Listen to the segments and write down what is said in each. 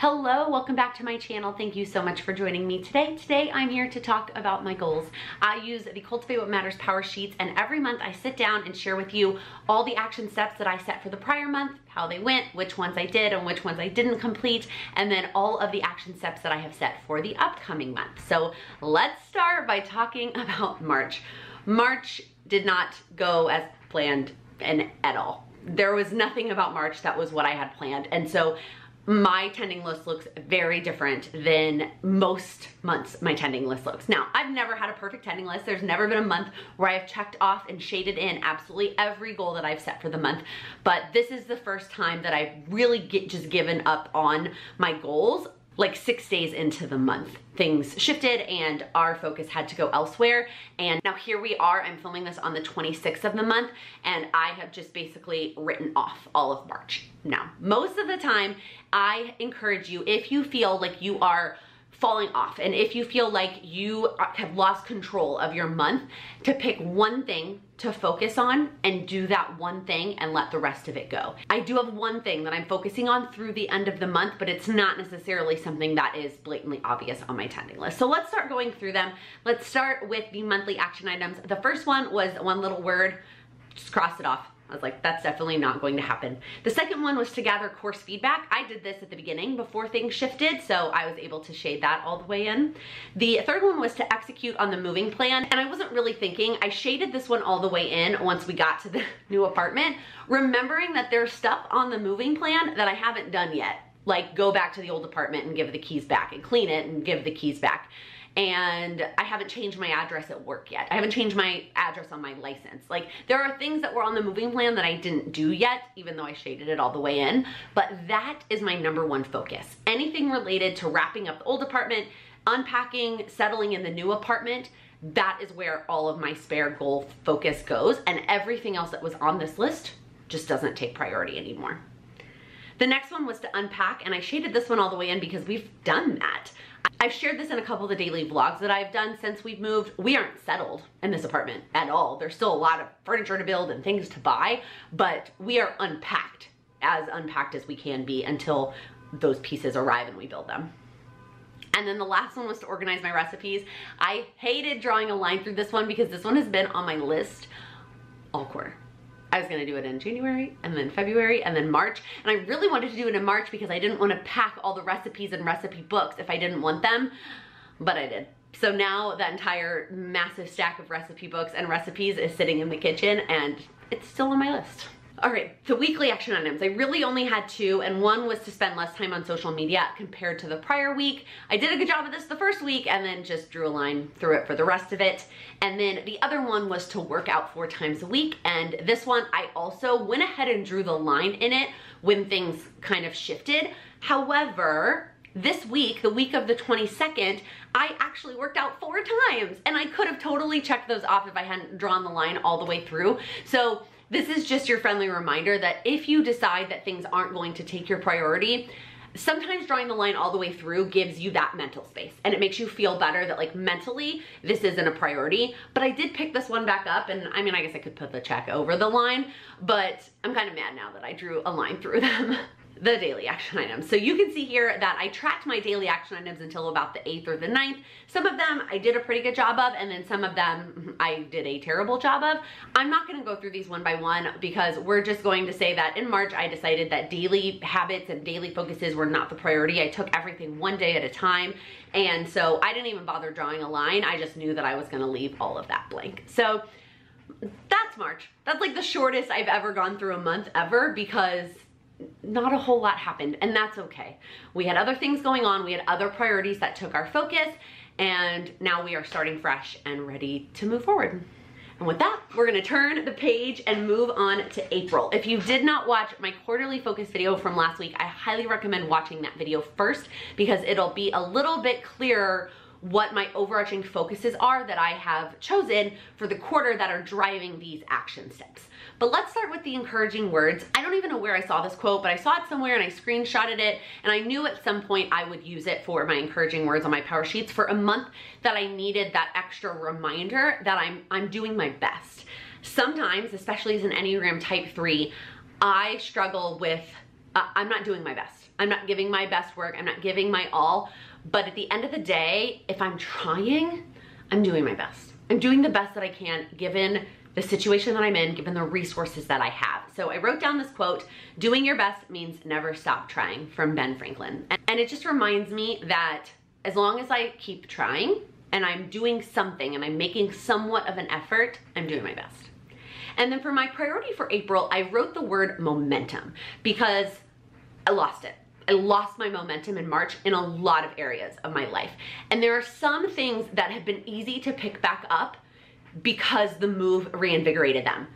Hello, welcome back to my channel. Thank you so much for joining me today. Today I'm here to talk about my goals. I use the Cultivate What Matters power sheets, and every month I sit down and share with you all the action steps that I set for the prior month, how they went, which ones I did and which ones I didn't complete, and then all of the action steps that I have set for the upcoming month. So let's start by talking about March. March did not go as planned at all. There was nothing about March that was what I had planned, and so my tending list looks very different than most months my tending list looks. Now, I've never had a perfect tending list. There's never been a month where I have checked off and shaded in absolutely every goal that I've set for the month, but this is the first time that I've really just given up on my goals. Like 6 days into the month, things shifted and our focus had to go elsewhere. And now here we are, I'm filming this on the 26th of the month, and I have just basically written off all of March. Now, most of the time, I encourage you, if you feel like you are falling off and if you feel like you have lost control of your month, to pick one thing to focus on and do that one thing and let the rest of it go. I do have one thing that I'm focusing on through the end of the month, but it's not necessarily something that is blatantly obvious on my tending list. So let's start going through them. Let's start with the monthly action items. The first one was one little word, just cross it off. I was like, that's definitely not going to happen. The second one was to gather course feedback. I did this at the beginning before things shifted, so I was able to shade that all the way in. The third one was to execute on the moving plan, and I wasn't really thinking. I shaded this one all the way in once we got to the new apartment, remembering that there's stuff on the moving plan that I haven't done yet, like go back to the old apartment and give the keys back and clean it and give the keys back. And I haven't changed my address at work yet. I haven't changed my address on my license. Like, there are things that were on the moving plan that I didn't do yet, even though I shaded it all the way in, but that is my number one focus. Anything related to wrapping up the old apartment, unpacking, settling in the new apartment, that is where all of my spare goal focus goes, and everything else that was on this list just doesn't take priority anymore. The next one was to unpack, and I shaded this one all the way in because we've done that. I've shared this in a couple of the daily vlogs that I've done since we've moved. We aren't settled in this apartment at all. There's still a lot of furniture to build and things to buy, but we are unpacked as we can be until those pieces arrive and we build them. And then the last one was to organize my recipes. I hated drawing a line through this one because this one has been on my list all quarter. I was gonna do it in January and then February and then March. And I really wanted to do it in March because I didn't want to pack all the recipes and recipe books if I didn't want them, but I did. So now that entire massive stack of recipe books and recipes is sitting in the kitchen and it's still on my list. All right, the weekly action items. I really only had two, and one was to spend less time on social media compared to the prior week. I did a good job of this the first week and then just drew a line through it for the rest of it. And then the other one was to work out 4 times a week. And this one, I also went ahead and drew the line in it when things kind of shifted. However, this week, the week of the 22nd, I actually worked out 4 times, and I could have totally checked those off if I hadn't drawn the line all the way through. So this is just your friendly reminder that if you decide that things aren't going to take your priority, sometimes drawing the line all the way through gives you that mental space, and it makes you feel better that, like, mentally this isn't a priority. But I did pick this one back up, and I mean, I guess I could put the check over the line, but I'm kind of mad now that I drew a line through them. The daily action items. So you can see here that I tracked my daily action items until about the 8th or the 9th. Some of them I did a pretty good job of, and then some of them I did a terrible job of. I'm not gonna go through these one by one because we're just going to say that in March I decided that daily habits and daily focuses were not the priority. I took everything one day at a time, and so I didn't even bother drawing a line. I just knew that I was gonna leave all of that blank. So that's March. That's like the shortest I've ever gone through a month ever because not a whole lot happened, and that's okay. We had other things going on, we had other priorities that took our focus, and now we are starting fresh and ready to move forward. And with that, we're gonna turn the page and move on to April. If you did not watch my quarterly focus video from last week, I highly recommend watching that video first because it'll be a little bit clearer what my overarching focuses are that I have chosen for the quarter that are driving these action steps. But let's start with the encouraging words. I don't even know where I saw this quote, but I saw it somewhere and I screenshotted it, and I knew at some point I would use it for my encouraging words on my power sheets for a month that I needed that extra reminder that I'm doing my best. Sometimes, especially as an Enneagram type 3, I struggle with I'm not doing my best. I'm not giving my best work. I'm not giving my all. But at the end of the day, if I'm trying, I'm doing my best. I'm doing the best that I can given the situation that I'm in, given the resources that I have. So I wrote down this quote, doing your best means never stop trying, from Ben Franklin. And it just reminds me that as long as I keep trying and I'm doing something and I'm making somewhat of an effort, I'm doing my best. And then for my priority for April, I wrote the word momentum because I lost it. I lost my momentum in March in a lot of areas of my life. And there are some things that have been easy to pick back up because the move reinvigorated them.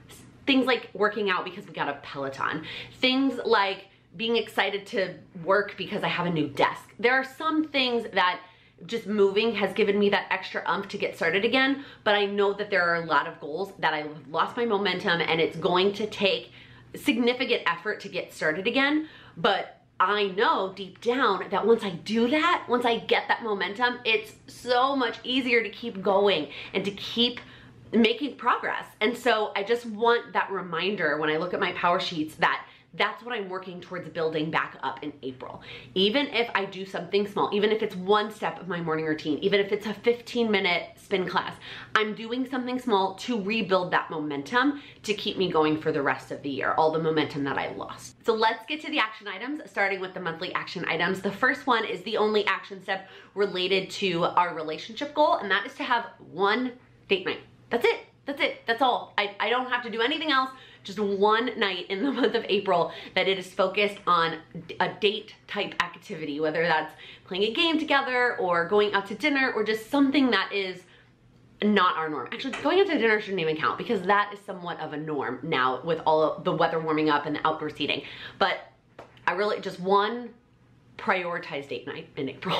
Things like working out because we got a Peloton. Things like being excited to work because I have a new desk. There are some things that just moving has given me that extra oomph to get started again, but I know that there are a lot of goals that I lost my momentum and it's going to take significant effort to get started again. But I know deep down that once I do that, once I get that momentum, it's so much easier to keep going and to keep making progress. And so I just want that reminder when I look at my power sheets that that's what I'm working towards building back up in April. Even if I do something small, even if it's one step of my morning routine, even if it's a 15-minute spin class, I'm doing something small to rebuild that momentum to keep me going for the rest of the year, all the momentum that I lost. So let's get to the action items, starting with the monthly action items. The first one is the only action step related to our relationship goal, and that is to have one date night. That's it. That's it. That's all. I don't have to do anything else. Just one night in the month of April that it is focused on a date type activity, whether that's playing a game together or going out to dinner or just something that is not our norm. Actually, going out to dinner shouldn't even count because that is somewhat of a norm now with all of the weather warming up and the outdoor seating. But I really just one prioritized date night in April.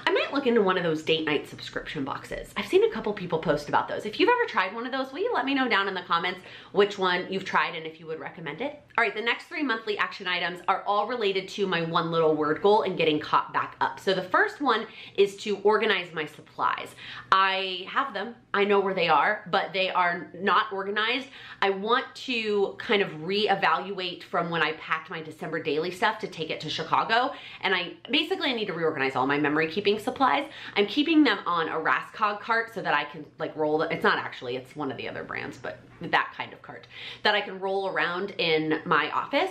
I might look into one of those date night subscription boxes. I've seen a couple people post about those. If you've ever tried one of those, will you let me know down in the comments which one you've tried and if you would recommend it? All right, the next 3 monthly action items are all related to my one little word goal and getting caught back up. So the first one is to organize my supplies. I have them, I know where they are, but they are not organized. I want to kind of reevaluate from when I packed my December daily stuff to take it to Chicago. And I need to reorganize all my memory keeping supplies. I'm keeping them on a Rascog cart so that I can like roll it's not actually, it's one of the other brands, but that kind of cart that I can roll around in my office,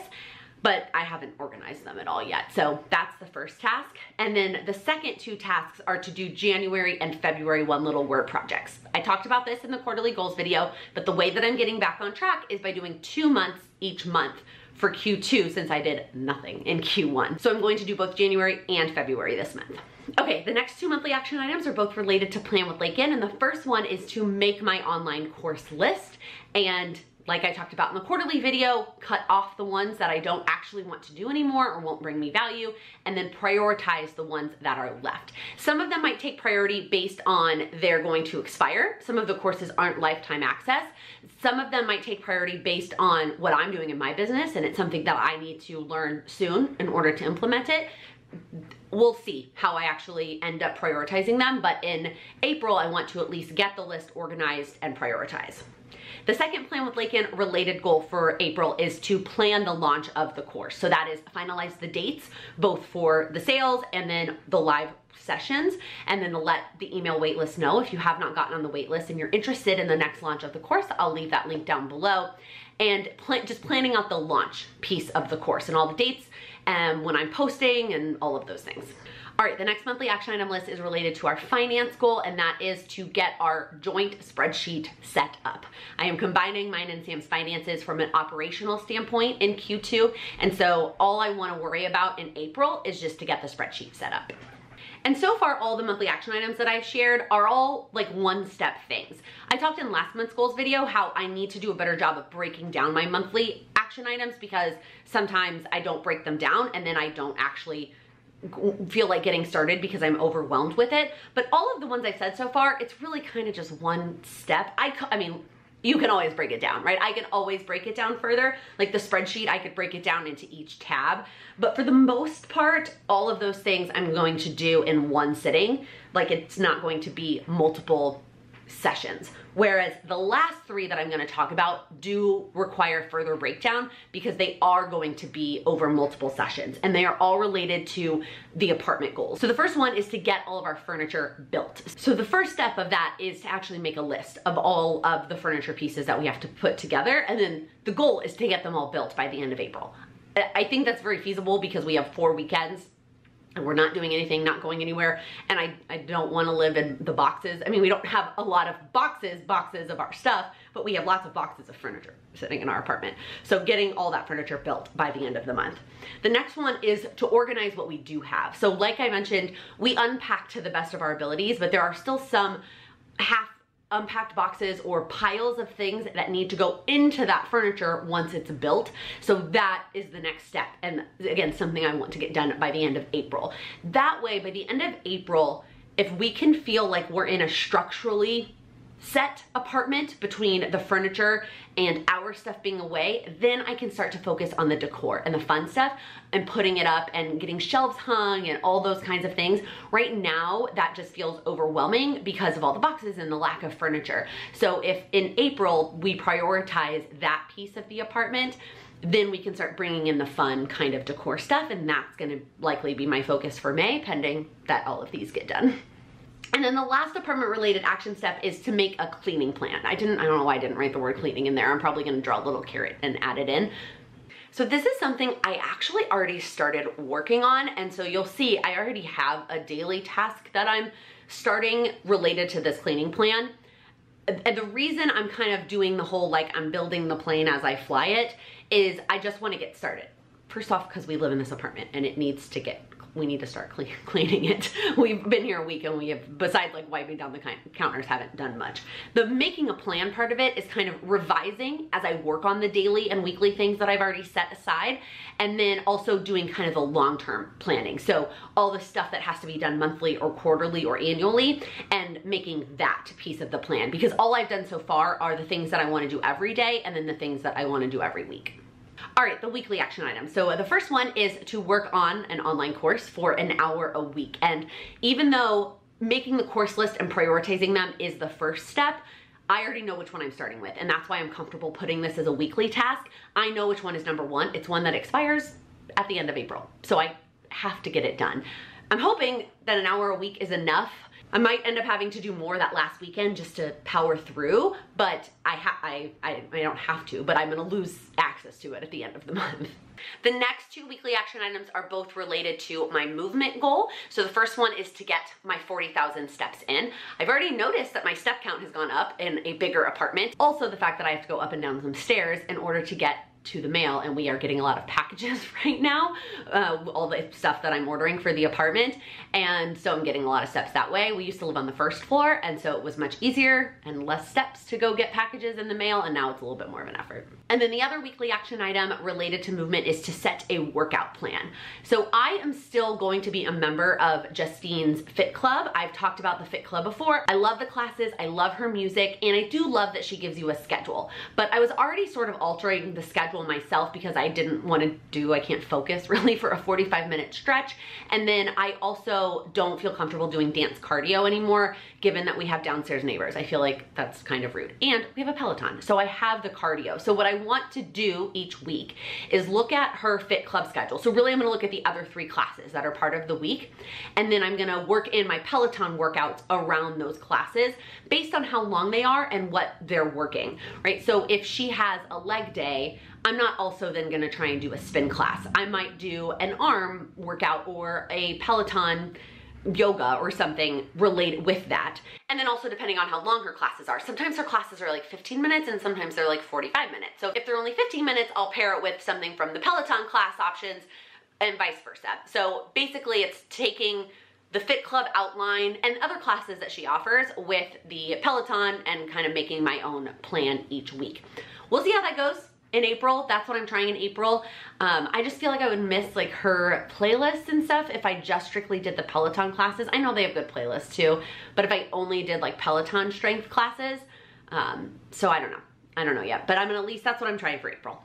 but I haven't organized them at all yet. So that's the first task. And then the second 2 tasks are to do January and February one little word projects. I talked about this in the quarterly goals video, but the way that I'm getting back on track is by doing 2 months each month for Q2 since I did nothing in Q1. So I'm going to do both January and February this month. Okay, the next 2 monthly action items are both related to Plan with Laken, and the first one is to make my online course list. And like I talked about in the quarterly video, cut off the ones that I don't actually want to do anymore or won't bring me value, and then prioritize the ones that are left. Some of them might take priority based on they're going to expire. Some of the courses aren't lifetime access. Some of them might take priority based on what I'm doing in my business, and it's something that I need to learn soon in order to implement it. We'll see how I actually end up prioritizing them, but in April, I want to at least get the list organized and prioritize. The second Plan with Laken related goal for April is to plan the launch of the course. So that is finalize the dates, both for the sales and then the live sessions, and then to let the email waitlist know. If you have not gotten on the waitlist and you're interested in the next launch of the course, I'll leave that link down below. And just planning out the launch piece of the course and all the dates and when I'm posting and all of those things. All right, the next monthly action item list is related to our finance goal, and that is to get our joint spreadsheet set up. I am combining mine and Sam's finances from an operational standpoint in Q2, and so all I want to worry about in April is just to get the spreadsheet set up. And so far, all the monthly action items that I've shared are all like one-step things. I talked in last month's goals video how I need to do a better job of breaking down my monthly action items because sometimes I don't break them down and then I don't actually feel like getting started because I'm overwhelmed with it. But all of the ones I've said so far, it's really kind of just one step. I mean, you can always break it down, right? I can always break it down further. Like the spreadsheet, I could break it down into each tab. But for the most part, all of those things I'm going to do in one sitting. Like it's not going to be multiple sessions. Whereas the last 3 that I'm gonna talk about do require further breakdown because they are going to be over multiple sessions and they are all related to the apartment goals. So the first one is to get all of our furniture built. So the first step of that is to actually make a list of all of the furniture pieces that we have to put together, and then the goal is to get them all built by the end of April. I think that's very feasible because we have 4 weekends and we're not doing anything, not going anywhere, and I don't want to live in the boxes. I mean, we don't have a lot of boxes of our stuff, but we have lots of boxes of furniture sitting in our apartment. So getting all that furniture built by the end of the month. The next one is to organize what we do have. So like I mentioned, we unpack to the best of our abilities, but there are still some half unpacked boxes or piles of things that need to go into that furniture once it's built. So that is the next step. And again, something I want to get done by the end of April. That way, by the end of April, if we can feel like we're in a structurally set apartment between the furniture and our stuff being away, then I can start to focus on the decor and the fun stuff and putting it up and getting shelves hung and all those kinds of things. Right now, that just feels overwhelming because of all the boxes and the lack of furniture. So if in April we prioritize that piece of the apartment, then we can start bringing in the fun kind of decor stuff, and that's gonna likely be my focus for May, pending that all of these get done. And then the last apartment related action step is to make a cleaning plan. I don't know why I didn't write the word cleaning in there. I'm probably gonna draw a little carrot and add it in. So this is something I actually already started working on. And so you'll see I already have a daily task that I'm starting related to this cleaning plan. And the reason I'm kind of doing the whole, like, I'm building the plane as I fly it, is I just wanna get started. First off, because we live in this apartment and it needs to we need to start cleaning it. We've been here a week and we have, besides like wiping down the counters, haven't done much. The making a plan part of it is kind of revising as I work on the daily and weekly things that I've already set aside, and then also doing kind of the long-term planning. So all the stuff that has to be done monthly or quarterly or annually, and making that piece of the plan, because all I've done so far are the things that I want to do every day and then the things that I want to do every week. All right, the weekly action items. So the first one is to work on an online course for an hour a week. And even though making the course list and prioritizing them is the first step, I already know which one I'm starting with. And that's why I'm comfortable putting this as a weekly task. I know which one is number 1. It's one that expires at the end of April. So I have to get it done. I'm hoping that an hour a week is enough. I might end up having to do more that last weekend just to power through, but I don't have to, but I'm gonna lose access to it at the end of the month. The next 2 weekly action items are both related to my movement goal. So the first one is to get my 40,000 steps in. I've already noticed that my step count has gone up in a bigger apartment. Also the fact that I have to go up and down some stairs in order to get to the mail, and we are getting a lot of packages right now, all the stuff that I'm ordering for the apartment, and so I'm getting a lot of steps that way. We used to live on the first floor, and so it was much easier and less steps to go get packages in the mail, and now it's a little bit more of an effort. And then the other weekly action item related to movement is to set a workout plan. So I am still going to be a member of Justine's Fit Club. I've talked about the Fit Club before. I love the classes, I love her music, and I do love that she gives you a schedule. But I was already sort of altering the schedule myself because I didn't want to I can't focus really for a 45-minute stretch. And then I also don't feel comfortable doing dance cardio anymore, given that we have downstairs neighbors. I feel like that's kind of rude. And we have a Peloton, so I have the cardio. So what I want to do each week is look at her Fit Club schedule. So really I'm gonna look at the other 3 classes that are part of the week, and then I'm gonna work in my Peloton workouts around those classes based on how long they are and what they're working, right? So if she has a leg day, I'm not also then gonna try and do a spin class. I might do an arm workout or a Peloton yoga or something related with that. And then also depending on how long her classes are. Sometimes her classes are like 15 minutes and sometimes they're like 45 minutes. So if they're only 15 minutes, I'll pair it with something from the Peloton class options and vice versa. So basically it's taking the Fit Club outline and other classes that she offers with the Peloton and kind of making my own plan each week. We'll see how that goes in April. That's what I'm trying in April. I just feel like I would miss like her playlists and stuff if I just strictly did the Peloton classes. I know they have good playlists too, but if I only did like Peloton strength classes, so I don't know yet, but I'm gonna, at least that's what I'm trying for April.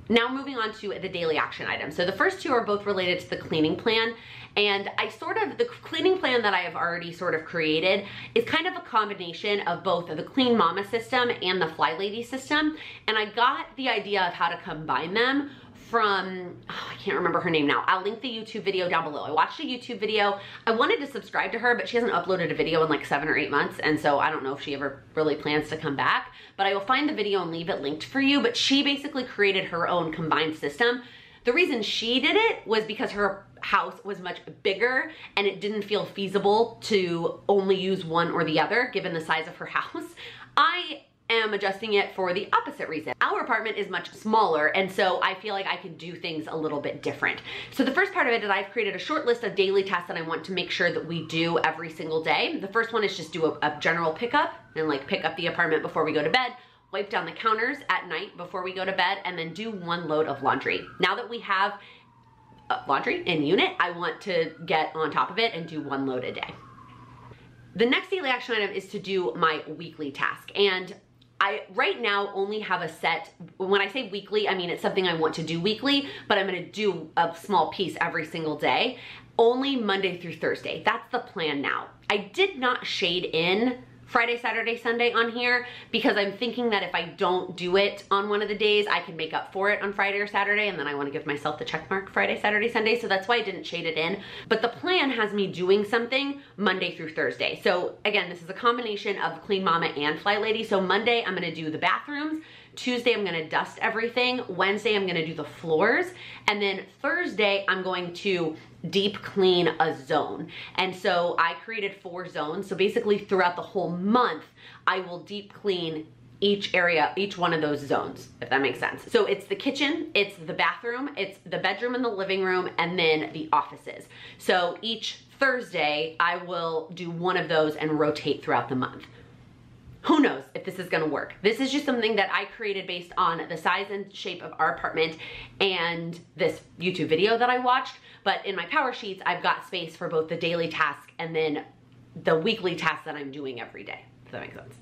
Now moving on to the daily action items. So the first two are both related to the cleaning plan. And the cleaning plan that I have already sort of created is kind of a combination of both the Clean Mama system and the Fly Lady system. And I got the idea of how to combine them from, I can't remember her name now. I'll link the YouTube video down below. I watched a YouTube video. I wanted to subscribe to her, but she hasn't uploaded a video in like 7 or 8 months. And so I don't know if she ever really plans to come back, but I will find the video and leave it linked for you. But she basically created her own combined system. The reason she did it was because her house was much bigger and it didn't feel feasible to only use one or the other given the size of her house. I am adjusting it for the opposite reason. Our apartment is much smaller, and so I feel like I can do things a little bit different. So the first part of it is I've created a short list of daily tasks that I want to make sure that we do every single day. The first one is just do a general pickup and like pick up the apartment before we go to bed, wipe down the counters at night before we go to bed, and then do 1 load of laundry. Now that we have laundry in unit, I want to get on top of it and do 1 load a day. The next daily action item is to do my weekly task. And I right now only have a set, when I say weekly, I mean it's something I want to do weekly, but I'm gonna do a small piece every single day, only Monday through Thursday. That's the plan now. I did not shade in Friday, Saturday, Sunday on here because I'm thinking that if I don't do it on one of the days, I can make up for it on Friday or Saturday, and then I want to give myself the check mark Friday, Saturday, Sunday, so that's why I didn't shade it in. But the plan has me doing something Monday through Thursday. So again, this is a combination of Clean Mama and Fly Lady. So Monday, I'm gonna do the bathrooms. Tuesday, I'm gonna dust everything. Wednesday, I'm gonna do the floors. And then Thursday, I'm going to deep clean a zone. And so I created 4 zones. So basically throughout the whole month, I will deep clean each area, each one of those zones, if that makes sense. So it's the kitchen, it's the bathroom, it's the bedroom and the living room, and then the offices. So each Thursday, I will do one of those and rotate throughout the month. Who knows if this is gonna work? This is just something that I created based on the size and shape of our apartment and this YouTube video that I watched. But in my power sheets, I've got space for both the daily task and then the weekly task that I'm doing every day, if that makes sense.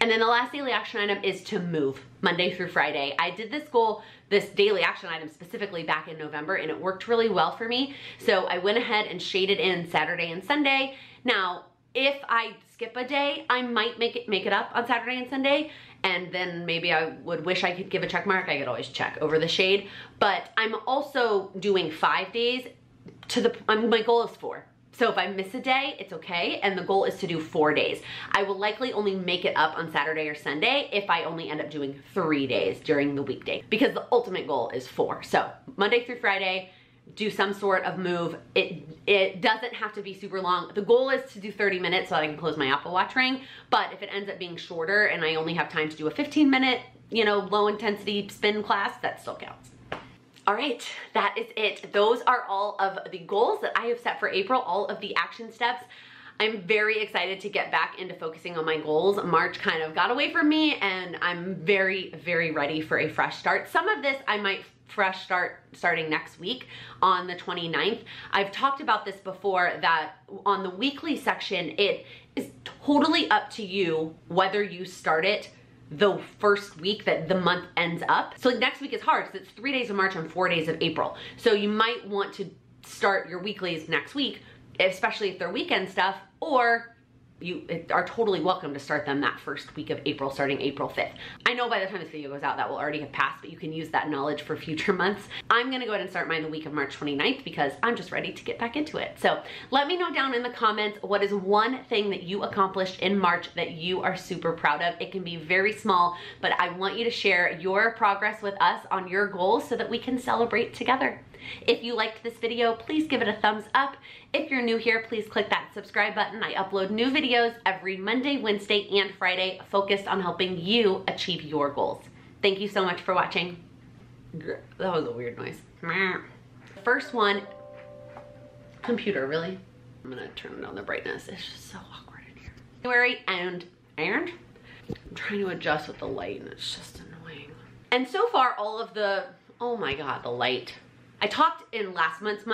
And then the last daily action item is to move Monday through Friday. I did this daily action item specifically back in November, and it worked really well for me. So I went ahead and shaded in Saturday and Sunday. Now, if I skip a day, I might make it up on Saturday and Sunday, and then maybe I would wish I could give a check mark. I could always check over the shade, but I'm also doing 5 days my goal is 4. So if I miss a day, it's okay, and the goal is to do 4 days. I will likely only make it up on Saturday or Sunday if I only end up doing 3 days during the weekday, because the ultimate goal is 4. So Monday through Friday, do some sort of move. It doesn't have to be super long. The goal is to do 30 minutes so that I can close my Apple Watch ring, but if it ends up being shorter and I only have time to do a 15-minute, low intensity spin class, that still counts. All right, that is it. Those are all of the goals that I have set for April, all of the action steps. I'm very excited to get back into focusing on my goals. March kind of got away from me, and I'm very, very ready for a fresh start. Some of this I might fresh start starting next week on the 29th. I've talked about this before, that on the weekly section, it is totally up to you whether you start it the first week that the month ends up. So like next week is hard because it's 3 days of March and 4 days of April. So you might want to start your weeklies next week, especially if they're weekend stuff, or you are totally welcome to start them that first week of April, starting April 5th. I know by the time this video goes out, that will already have passed, but you can use that knowledge for future months. I'm gonna go ahead and start mine the week of March 29th because I'm just ready to get back into it. So let me know down in the comments, what is one thing that you accomplished in March that you are super proud of? It can be very small, but I want you to share your progress with us on your goals so that we can celebrate together. If you liked this video, please give it a thumbs up. If you're new here, please click that subscribe button. I upload new videos every Monday, Wednesday, and Friday focused on helping you achieve your goals. Thank you so much for watching. That was a weird noise. First one, computer, really? I'm gonna turn down the brightness. It's just so awkward in here. January and I'm trying to adjust with the light and it's just annoying. And so far, all of the, oh my God, the light. I talked in last month's